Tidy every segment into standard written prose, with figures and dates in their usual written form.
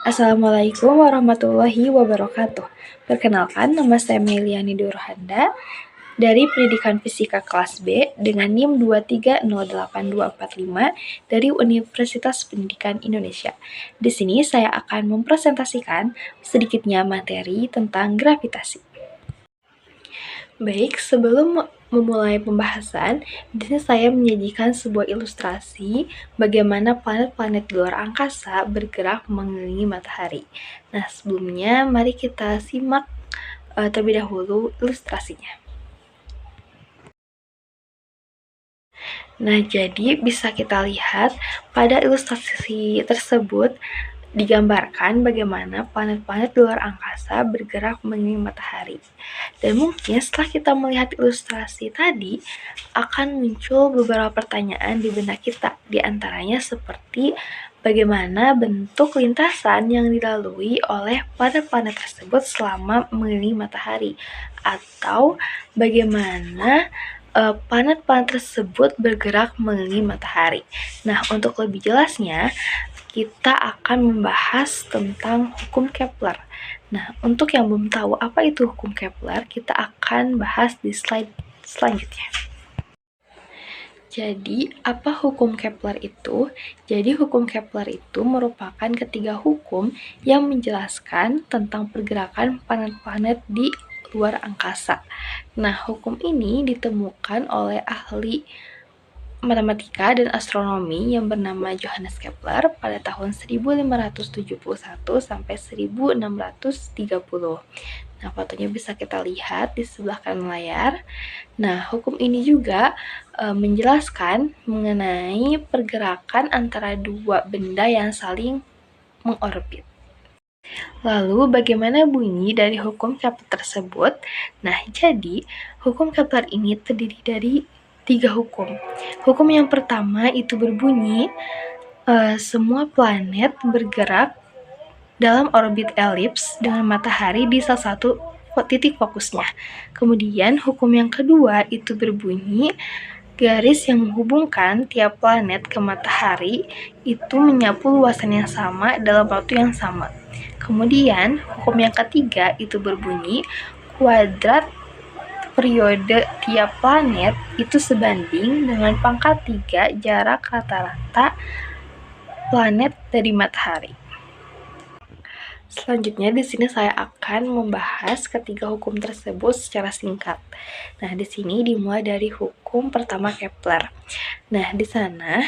Assalamualaikum warahmatullahi wabarakatuh. Perkenalkan, nama saya Meliani Durhanda dari Pendidikan Fisika kelas B dengan NIM 2308245 dari Universitas Pendidikan Indonesia. Di sini saya akan mempresentasikan sedikitnya materi tentang gravitasi. Baik, sebelum memulai pembahasan, di sini saya menyajikan sebuah ilustrasi bagaimana planet-planet di luar angkasa bergerak mengelilingi matahari. Nah, sebelumnya mari kita simak terlebih dahulu ilustrasinya. Nah, jadi bisa kita lihat pada ilustrasi tersebut digambarkan bagaimana planet-planet di luar angkasa bergerak mengelilingi matahari. Dan mungkin setelah kita melihat ilustrasi tadi, akan muncul beberapa pertanyaan di benak kita. Di antaranya seperti bagaimana bentuk lintasan yang dilalui oleh planet-planet tersebut selama mengelilingi matahari. Atau bagaimana planet-planet tersebut bergerak mengelilingi matahari. Nah, untuk lebih jelasnya, kita akan membahas tentang hukum Kepler. Nah, untuk yang belum tahu apa itu hukum Kepler, kita akan bahas di slide selanjutnya. Jadi, apa hukum Kepler itu? Jadi, hukum Kepler itu merupakan ketiga hukum yang menjelaskan tentang pergerakan planet-planet di luar angkasa. Nah, hukum ini ditemukan oleh ahli matematika dan astronomi yang bernama Johannes Kepler pada tahun 1571 sampai 1630. Nah, fotonya bisa kita lihat di sebelah kanan layar. Nah, hukum ini juga menjelaskan mengenai pergerakan antara dua benda yang saling mengorbit. Lalu, bagaimana bunyi dari hukum Kepler tersebut? Nah, jadi hukum Kepler ini terdiri dari 3 hukum. Hukum yang pertama itu berbunyi semua planet bergerak dalam orbit elips dengan matahari di salah satu titik fokusnya. Kemudian hukum yang kedua itu berbunyi garis yang menghubungkan tiap planet ke matahari itu menyapu luasan yang sama dalam waktu yang sama. Kemudian hukum yang ketiga itu berbunyi kuadrat periode tiap planet itu sebanding dengan pangkat 3 jarak rata-rata planet dari matahari. Selanjutnya di sini saya akan membahas ketiga hukum tersebut secara singkat. Nah, di sini dimulai dari hukum pertama Kepler. Nah, di sana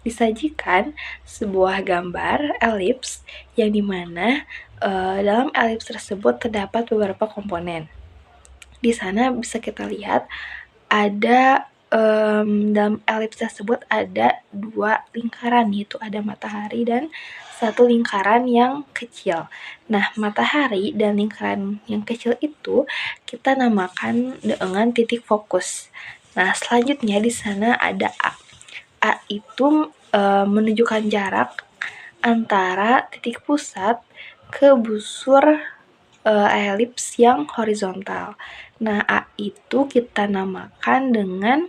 disajikan sebuah gambar elips yang dimana dalam elips tersebut terdapat beberapa komponen. Di sana bisa kita lihat ada dalam elips tersebut ada dua lingkaran, yaitu ada matahari dan satu lingkaran yang kecil. Nah, matahari dan lingkaran yang kecil itu kita namakan dengan titik fokus. Nah, selanjutnya di sana ada A. A itu menunjukkan jarak antara titik pusat ke busur elips yang horizontal. Nah, A itu kita namakan dengan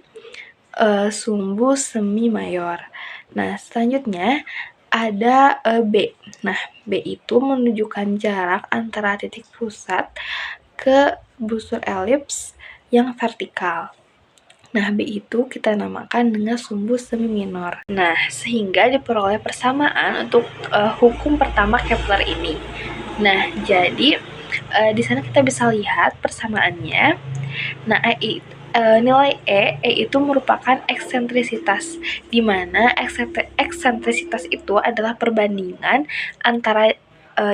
sumbu semi mayor. Nah, selanjutnya ada B. Nah, B itu menunjukkan jarak antara titik pusat ke busur elips yang vertikal. Nah, B itu kita namakan dengan sumbu semi minor. Nah, sehingga diperoleh persamaan untuk hukum pertama Kepler ini. Nah, jadi di sana kita bisa lihat persamaannya. Nah, nilai E itu merupakan eksentrisitas, di mana eksentrisitas itu adalah perbandingan antara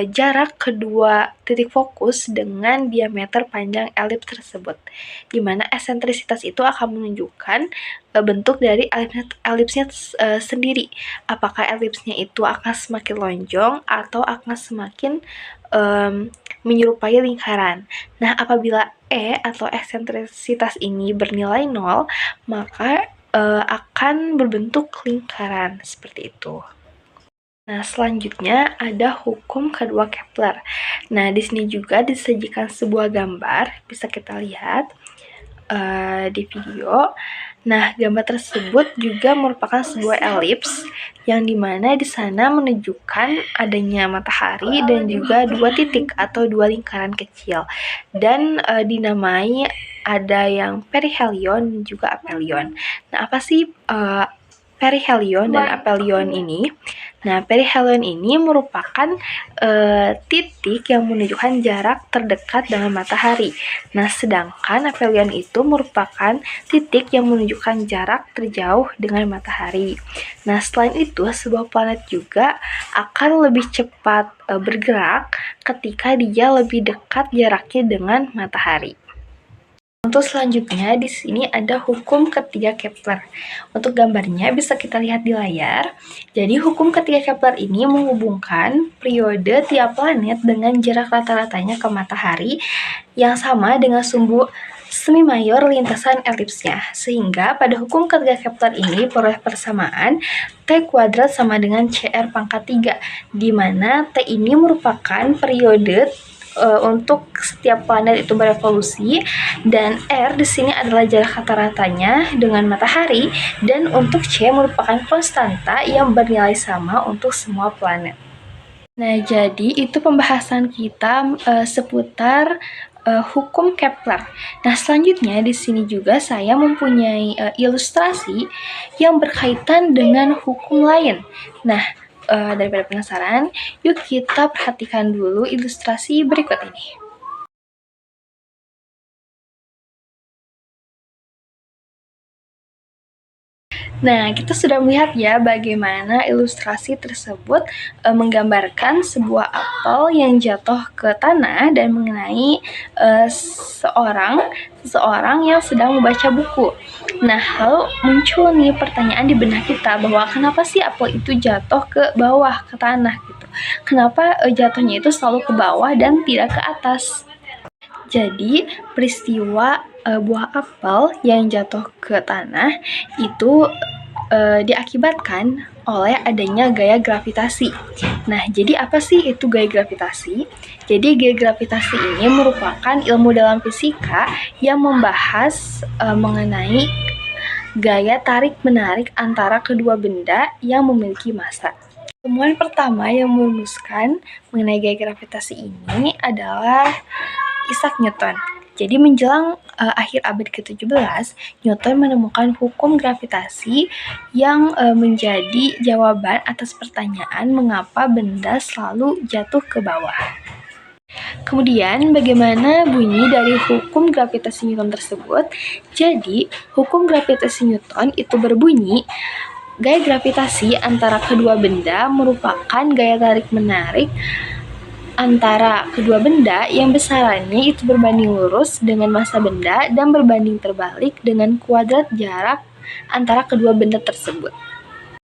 jarak kedua titik fokus dengan diameter panjang elips tersebut, di mana eksentrisitas itu akan menunjukkan bentuk dari elipsnya sendiri. Apakah elipsnya itu akan semakin lonjong atau akan semakin menyerupai lingkaran. Nah, apabila E atau eksentrisitas ini bernilai 0, maka akan berbentuk lingkaran seperti itu. Nah, selanjutnya ada hukum kedua Kepler. Nah, di sini juga disajikan sebuah gambar, bisa kita lihat di video. Nah, gambar tersebut juga merupakan sebuah elips yang dimana di sana menunjukkan adanya matahari dan juga dua titik atau dua lingkaran kecil, dan dinamai ada yang perihelion dan juga aphelion. Nah, apa sih perihelion dan aphelion ini? Nah, perihelion ini merupakan titik yang menunjukkan jarak terdekat dengan matahari. Nah, sedangkan aphelion itu merupakan titik yang menunjukkan jarak terjauh dengan matahari. Nah, selain itu, sebuah planet juga akan lebih cepat bergerak ketika dia lebih dekat jaraknya dengan matahari. Untuk selanjutnya, di sini ada hukum ketiga Kepler. Untuk gambarnya bisa kita lihat di layar. Jadi, hukum ketiga Kepler ini menghubungkan periode tiap planet dengan jarak rata-ratanya ke matahari yang sama dengan sumbu semi mayor lintasan elipsnya. Sehingga pada hukum ketiga Kepler ini peroleh persamaan T kuadrat sama dengan CR pangkat 3, di mana T ini merupakan periode untuk setiap planet itu berevolusi, dan R di sini adalah jarak rata-ratanya dengan matahari, dan untuk C merupakan konstanta yang bernilai sama untuk semua planet. Nah, jadi itu pembahasan kita seputar hukum Kepler. Nah, selanjutnya di sini juga saya mempunyai ilustrasi yang berkaitan dengan hukum lain. Nah, daripada penasaran, yuk kita perhatikan dulu ilustrasi berikut ini. Nah, kita sudah melihat ya bagaimana ilustrasi tersebut menggambarkan sebuah apel yang jatuh ke tanah dan mengenai seseorang yang sedang membaca buku. Nah, lalu muncul nih pertanyaan di benak kita bahwa kenapa sih apel itu jatuh ke bawah, ke tanah gitu. Kenapa jatuhnya itu selalu ke bawah dan tidak ke atas? Jadi, peristiwa buah apel yang jatuh ke tanah itu diakibatkan oleh adanya gaya gravitasi. Nah, jadi apa sih itu gaya gravitasi? Jadi, gaya gravitasi ini merupakan ilmu dalam fisika yang membahas mengenai gaya tarik-menarik antara kedua benda yang memiliki massa. Temuan pertama yang merumuskan mengenai gaya gravitasi ini adalah Isaac Newton. Jadi menjelang akhir abad ke-17, Newton menemukan hukum gravitasi yang menjadi jawaban atas pertanyaan mengapa benda selalu jatuh ke bawah. Kemudian, bagaimana bunyi dari hukum gravitasi Newton tersebut? Jadi, hukum gravitasi Newton itu berbunyi, gaya gravitasi antara kedua benda merupakan gaya tarik-menarik antara kedua benda yang besarannya itu berbanding lurus dengan massa benda dan berbanding terbalik dengan kuadrat jarak antara kedua benda tersebut.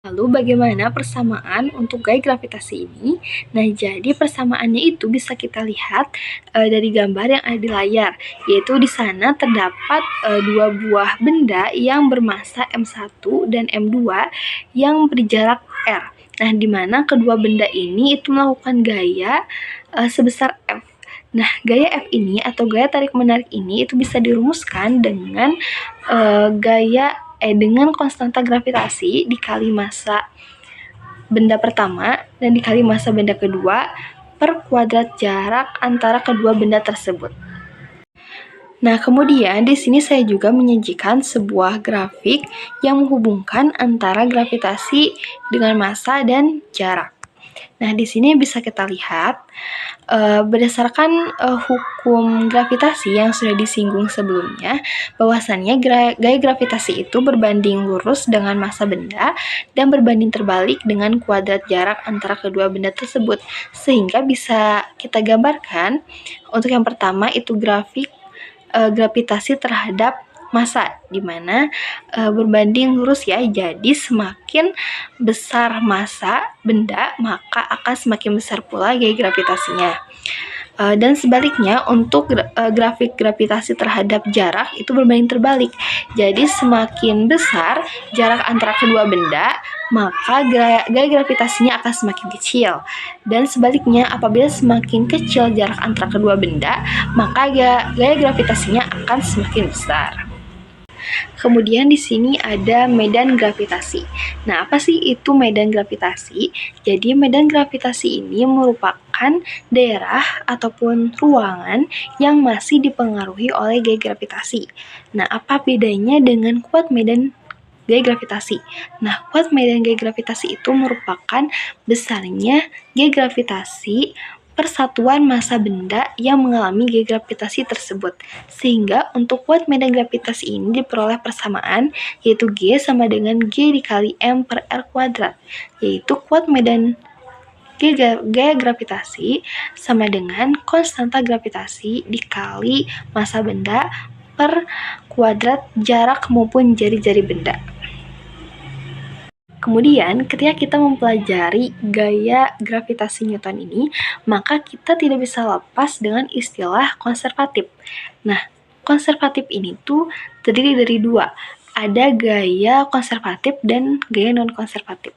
Lalu bagaimana persamaan untuk gaya gravitasi ini? Nah, jadi persamaannya itu bisa kita lihat dari gambar yang ada di layar, yaitu di sana terdapat dua buah benda yang bermassa M1 dan M2 yang berjarak R. Nah, di mana kedua benda ini itu melakukan gaya sebesar F. Nah, gaya F ini atau gaya tarik-menarik ini itu bisa dirumuskan dengan dengan konstanta gravitasi dikali massa benda pertama dan dikali massa benda kedua per kuadrat jarak antara kedua benda tersebut. Nah, kemudian di sini saya juga menyajikan sebuah grafik yang menghubungkan antara gravitasi dengan massa dan jarak. Nah, di sini bisa kita lihat berdasarkan hukum gravitasi yang sudah disinggung sebelumnya, bahwasannya gaya gravitasi itu berbanding lurus dengan massa benda dan berbanding terbalik dengan kuadrat jarak antara kedua benda tersebut. Sehingga bisa kita gambarkan untuk yang pertama itu grafik gravitasi terhadap massa, di mana berbanding lurus ya. Jadi semakin besar massa benda, maka akan semakin besar pula gaya gravitasinya. Dan sebaliknya untuk grafik gravitasi terhadap jarak itu berbanding terbalik. Jadi semakin besar jarak antara kedua benda, maka gaya gravitasinya akan semakin kecil. Dan sebaliknya, apabila semakin kecil jarak antara kedua benda, maka gaya gravitasinya akan semakin besar. Kemudian di sini ada medan gravitasi. Nah, apa sih itu medan gravitasi? Jadi medan gravitasi ini merupakan daerah ataupun ruangan yang masih dipengaruhi oleh gaya gravitasi. Nah, apa bedanya dengan kuat medan gaya gravitasi? Nah, kuat medan gaya gravitasi itu merupakan besarnya gaya gravitasi persatuan massa benda yang mengalami gaya gravitasi tersebut. Sehingga untuk kuat medan gravitasi ini diperoleh persamaan, yaitu G sama dengan G dikali M per R kuadrat. Yaitu kuat medan gaya gravitasi sama dengan konstanta gravitasi dikali massa benda per kuadrat jarak maupun jari-jari benda. Kemudian, ketika kita mempelajari gaya gravitasi Newton ini, maka kita tidak bisa lepas dengan istilah konservatif. Nah, konservatif ini tuh terdiri dari dua. Ada gaya konservatif dan gaya non-konservatif.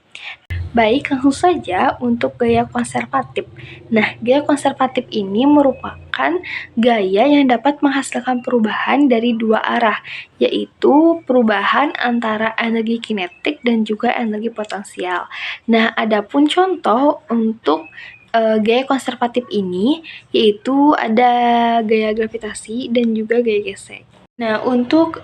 Baik, langsung saja untuk gaya konservatif. Nah, gaya konservatif ini merupakan gaya yang dapat menghasilkan perubahan dari dua arah, yaitu perubahan antara energi kinetik dan juga energi potensial. Nah, adapun contoh untuk gaya konservatif ini, yaitu ada gaya gravitasi dan juga gaya gesek. Nah, untuk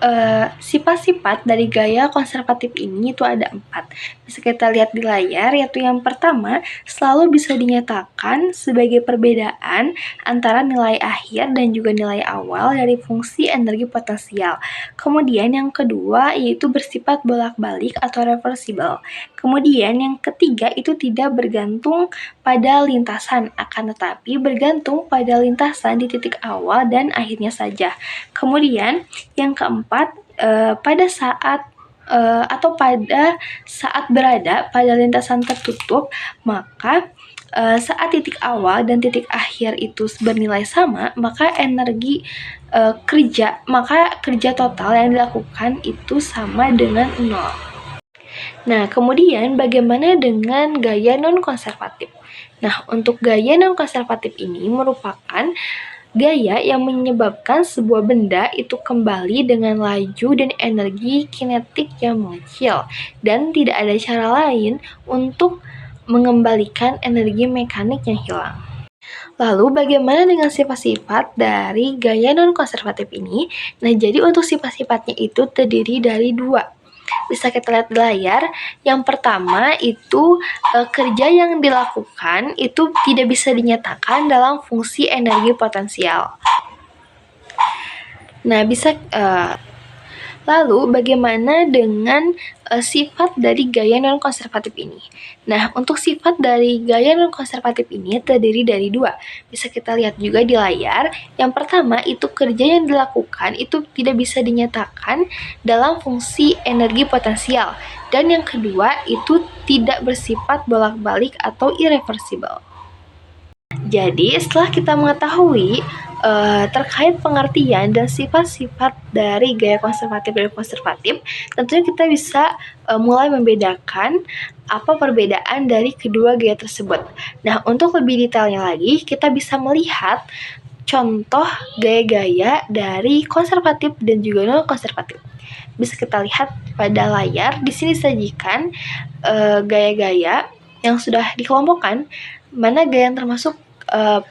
sifat-sifat dari gaya konservatif ini itu ada 4. Bisa kita lihat di layar, yaitu yang pertama, selalu bisa dinyatakan sebagai perbedaan antara nilai akhir dan juga nilai awal dari fungsi energi potensial. Kemudian yang kedua, yaitu bersifat bolak-balik atau reversible. Kemudian yang ketiga, itu tidak bergantung pada lintasan, akan tetapi bergantung pada lintasan di titik awal dan akhirnya saja. Kemudian yang keempat, pada saat berada pada lintasan tertutup, maka saat titik awal dan titik akhir itu bernilai sama, maka kerja total yang dilakukan itu sama dengan 0. Nah, kemudian bagaimana dengan gaya non-konservatif? Nah, untuk gaya non-konservatif ini merupakan gaya yang menyebabkan sebuah benda itu kembali dengan laju dan energi kinetik yang mengecil, dan tidak ada cara lain untuk mengembalikan energi mekanik yang hilang. Lalu bagaimana dengan sifat-sifat dari gaya non-konservatif ini? Nah, jadi untuk sifat-sifatnya itu terdiri dari 2. Bisa kita lihat di layar. Yang pertama itu kerja yang dilakukan itu tidak bisa dinyatakan dalam fungsi energi potensial. Nah, lalu bagaimana dengan sifat dari gaya non-konservatif ini? Nah, untuk sifat dari gaya non-konservatif ini terdiri dari 2. Bisa kita lihat juga di layar. Yang pertama, itu kerja yang dilakukan itu tidak bisa dinyatakan dalam fungsi energi potensial. Dan yang kedua, itu tidak bersifat bolak-balik atau irreversible. Jadi, setelah kita mengetahui terkait pengertian dan sifat-sifat dari gaya konservatif dan konservatif, tentunya kita bisa mulai membedakan apa perbedaan dari kedua gaya tersebut. Nah, untuk lebih detailnya lagi, kita bisa melihat contoh gaya-gaya dari konservatif dan juga non-konservatif. Bisa kita lihat pada layar, di sini disajikan gaya-gaya yang sudah dikelompokkan, mana gaya yang termasuk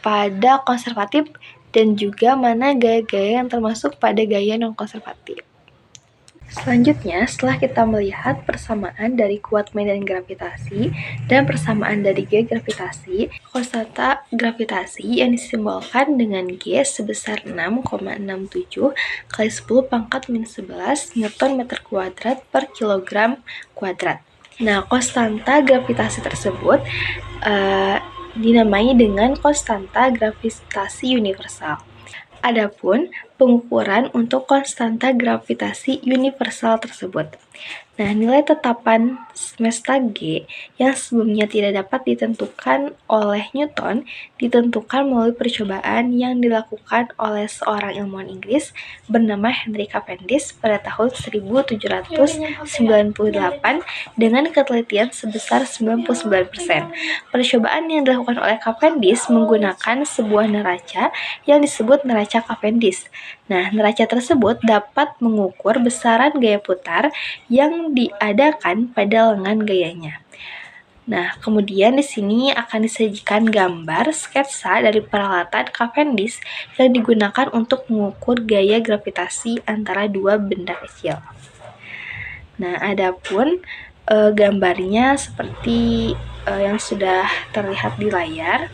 pada konservatif dan juga mana gaya-gaya yang termasuk pada gaya non-konservatif. Selanjutnya, setelah kita melihat persamaan dari kuat medan gravitasi dan persamaan dari gaya gravitasi, konstanta gravitasi yang disimbolkan dengan G sebesar 6,67 kali 10 pangkat minus 11 Newton meter kuadrat per kilogram kuadrat. Nah, konstanta gravitasi tersebut dinamai dengan konstanta gravitasi universal. Adapun pengukuran untuk konstanta gravitasi universal tersebut. Nah, nilai tetapan semesta G yang sebelumnya tidak dapat ditentukan oleh Newton ditentukan melalui percobaan yang dilakukan oleh seorang ilmuwan Inggris bernama Henry Cavendish pada tahun 1798 dengan ketelitian sebesar 99%. Percobaan yang dilakukan oleh Cavendish menggunakan sebuah neraca yang disebut neraca Cavendish. Nah, neraca tersebut dapat mengukur besaran gaya putar yang diadakan pada lengan gayanya. Nah, kemudian di sini akan disajikan gambar sketsa dari peralatan Cavendish yang digunakan untuk mengukur gaya gravitasi antara dua benda kecil. Nah, adapun gambarnya seperti yang sudah terlihat di layar.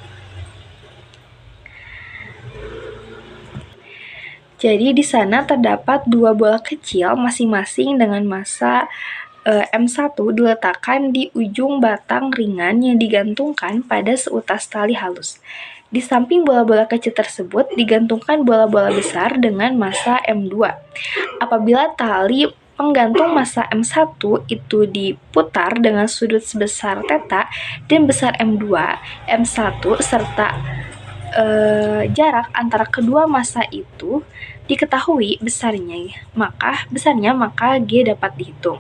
Jadi di sana terdapat dua bola kecil masing-masing dengan massa M1 diletakkan di ujung batang ringan yang digantungkan pada seutas tali halus. Di samping bola-bola kecil tersebut digantungkan bola-bola besar dengan massa M2. Apabila tali penggantung massa M1 itu diputar dengan sudut sebesar θ dan besar M2, M1 serta jarak antara kedua massa itu diketahui besarnya, maka G dapat dihitung.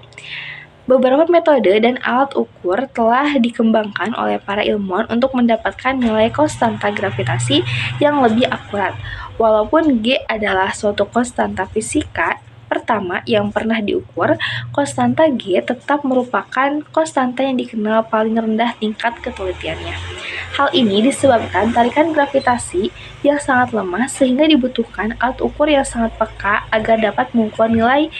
Beberapa metode dan alat ukur telah dikembangkan oleh para ilmuwan untuk mendapatkan nilai konstanta gravitasi yang lebih akurat. Walaupun G adalah suatu konstanta fisika pertama yang pernah diukur, konstanta G tetap merupakan konstanta yang dikenal paling rendah tingkat ketelitiannya. Hal ini disebabkan tarikan gravitasi yang sangat lemah sehingga dibutuhkan alat ukur yang sangat peka agar dapat mengukur nilai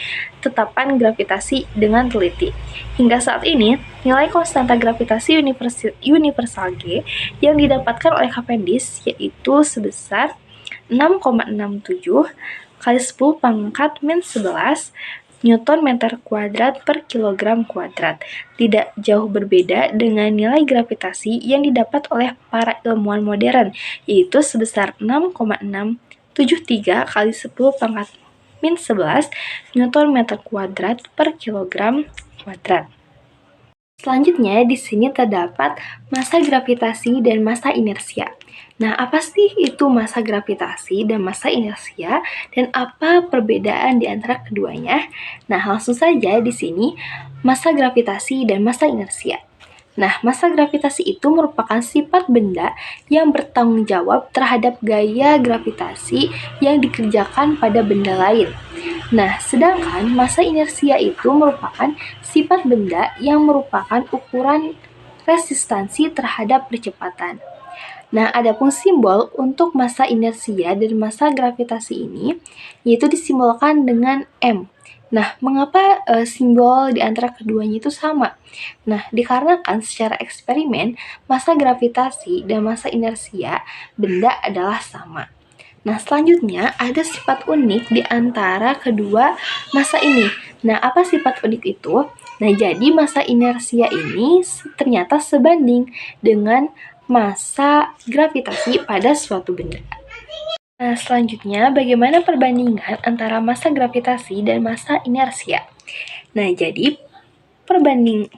tetapan gravitasi dengan teliti. Hingga saat ini, nilai konstanta gravitasi universal G yang didapatkan oleh Cavendish yaitu sebesar 6,67 kali 10 pangkat -11 Newton meter kuadrat per kilogram kuadrat. Tidak jauh berbeda dengan nilai gravitasi yang didapat oleh para ilmuwan modern, yaitu sebesar 6,673 kali 10 pangkat -11 Newton meter kuadrat per kilogram kuadrat. Selanjutnya, di sini terdapat massa gravitasi dan massa inersia. Nah, apa sih itu massa gravitasi dan massa inersia, dan apa perbedaan di antara keduanya? Nah, langsung saja di sini, massa gravitasi dan massa inersia. Nah, massa gravitasi itu merupakan sifat benda yang bertanggung jawab terhadap gaya gravitasi yang dikerjakan pada benda lain. Nah, sedangkan massa inersia itu merupakan sifat benda yang merupakan ukuran resistansi terhadap percepatan. Nah, adapun simbol untuk massa inersia dan massa gravitasi ini yaitu disimbolkan dengan M. Nah, mengapa simbol di antara keduanya itu sama? Nah, dikarenakan secara eksperimen massa gravitasi dan massa inersia benda adalah sama. Nah, selanjutnya ada sifat unik di antara kedua massa ini. Nah, apa sifat unik itu? Nah, jadi massa inersia ini ternyata sebanding dengan massa gravitasi pada suatu benda. Nah, selanjutnya bagaimana perbandingan antara massa gravitasi dan massa inersia? Nah, jadi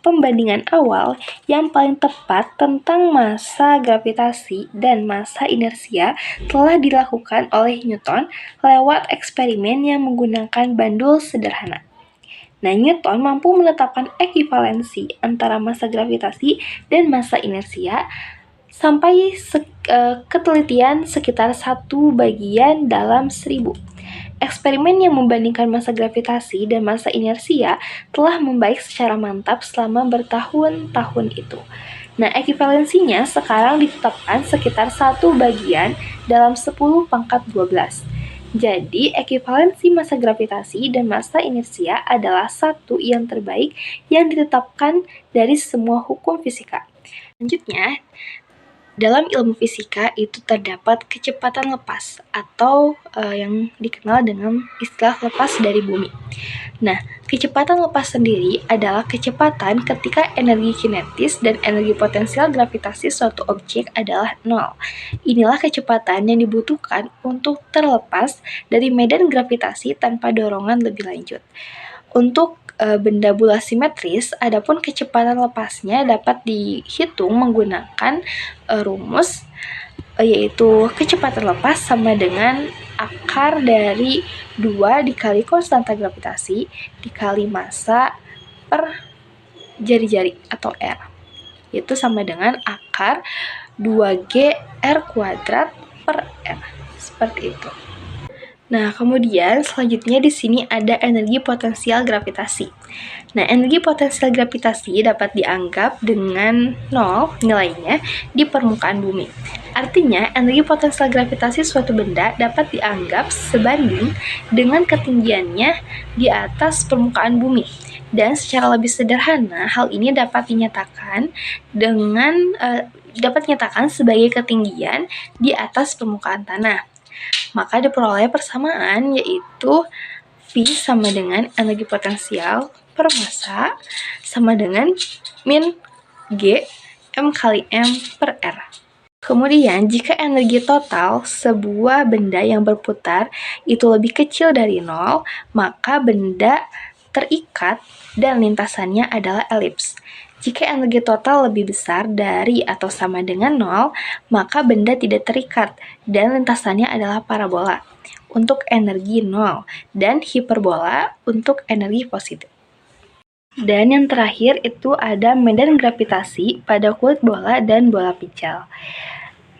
pembandingan awal yang paling tepat tentang massa gravitasi dan massa inersia telah dilakukan oleh Newton lewat eksperimen yang menggunakan bandul sederhana. Nah, Newton mampu menetapkan ekivalensi antara massa gravitasi dan massa inersia sampai ketelitian sekitar 1/1000. Eksperimen yang membandingkan massa gravitasi dan massa inersia telah membaik secara mantap selama bertahun-tahun itu. Nah, ekivalensinya sekarang ditetapkan sekitar 1/10⁻²². Jadi, ekivalensi massa gravitasi dan massa inersia adalah satu yang terbaik yang ditetapkan dari semua hukum fisika. Selanjutnya, dalam ilmu fisika itu terdapat kecepatan lepas atau yang dikenal dengan istilah lepas dari bumi. Nah, kecepatan lepas sendiri adalah kecepatan ketika energi kinetis dan energi potensial gravitasi suatu objek adalah 0. Inilah kecepatan yang dibutuhkan untuk terlepas dari medan gravitasi tanpa dorongan lebih lanjut. Untuk benda bulat simetris, adapun kecepatan lepasnya dapat dihitung menggunakan rumus yaitu kecepatan lepas sama dengan akar dari 2 dikali konstanta gravitasi dikali massa per jari-jari atau R, yaitu sama dengan akar 2G R² per R, seperti itu. Nah, kemudian selanjutnya di sini ada energi potensial gravitasi. Nah, energi potensial gravitasi dapat dianggap dengan 0 nilainya di permukaan bumi. Artinya, energi potensial gravitasi suatu benda dapat dianggap sebanding dengan ketinggiannya di atas permukaan bumi. Dan secara lebih sederhana, hal ini dapat dinyatakan sebagai ketinggian di atas permukaan tanah. Maka diperoleh persamaan, yaitu V sama dengan energi potensial per massa sama dengan min G M kali M per R. Kemudian, jika energi total sebuah benda yang berputar itu lebih kecil dari 0, maka benda terikat dan lintasannya adalah elips. Jika energi total lebih besar dari atau sama dengan 0, maka benda tidak terikat dan lintasannya adalah parabola untuk energi 0 dan hiperbola untuk energi positif. Dan yang terakhir itu ada medan gravitasi pada kulit bola dan bola pical.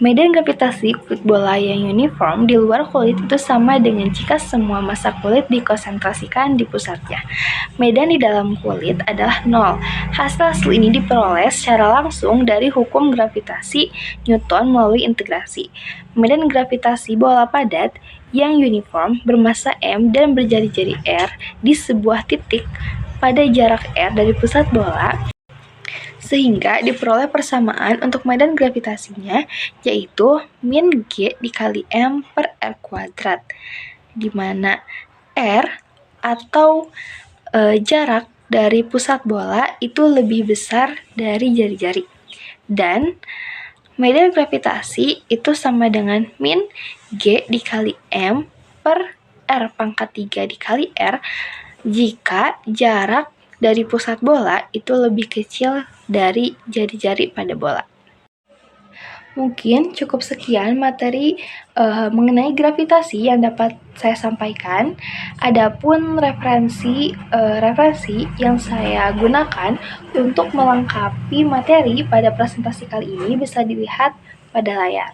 Medan gravitasi kulit bola yang uniform di luar kulit itu sama dengan jika semua massa kulit dikonsentrasikan di pusatnya. Medan di dalam kulit adalah 0. Hasil ini diperoleh secara langsung dari hukum gravitasi Newton melalui integrasi. Medan gravitasi bola padat yang uniform bermassa M dan berjari-jari R di sebuah titik pada jarak R dari pusat bola, sehingga diperoleh persamaan untuk medan gravitasinya, yaitu min G dikali M per R kuadrat, di mana R atau jarak dari pusat bola itu lebih besar dari jari-jari. Dan medan gravitasi itu sama dengan min G dikali M per R pangkat 3 dikali R jika jarak dari pusat bola itu lebih kecil dari jari-jari pada bola. Mungkin cukup sekian materi mengenai gravitasi yang dapat saya sampaikan. Adapun referensi yang saya gunakan untuk melengkapi materi pada presentasi kali ini bisa dilihat pada layar.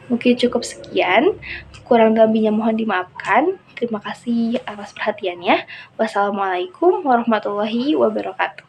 Mungkin cukup sekian, kurang lebihnya mohon dimaafkan. Terima kasih atas perhatiannya. Wassalamualaikum warahmatullahi wabarakatuh.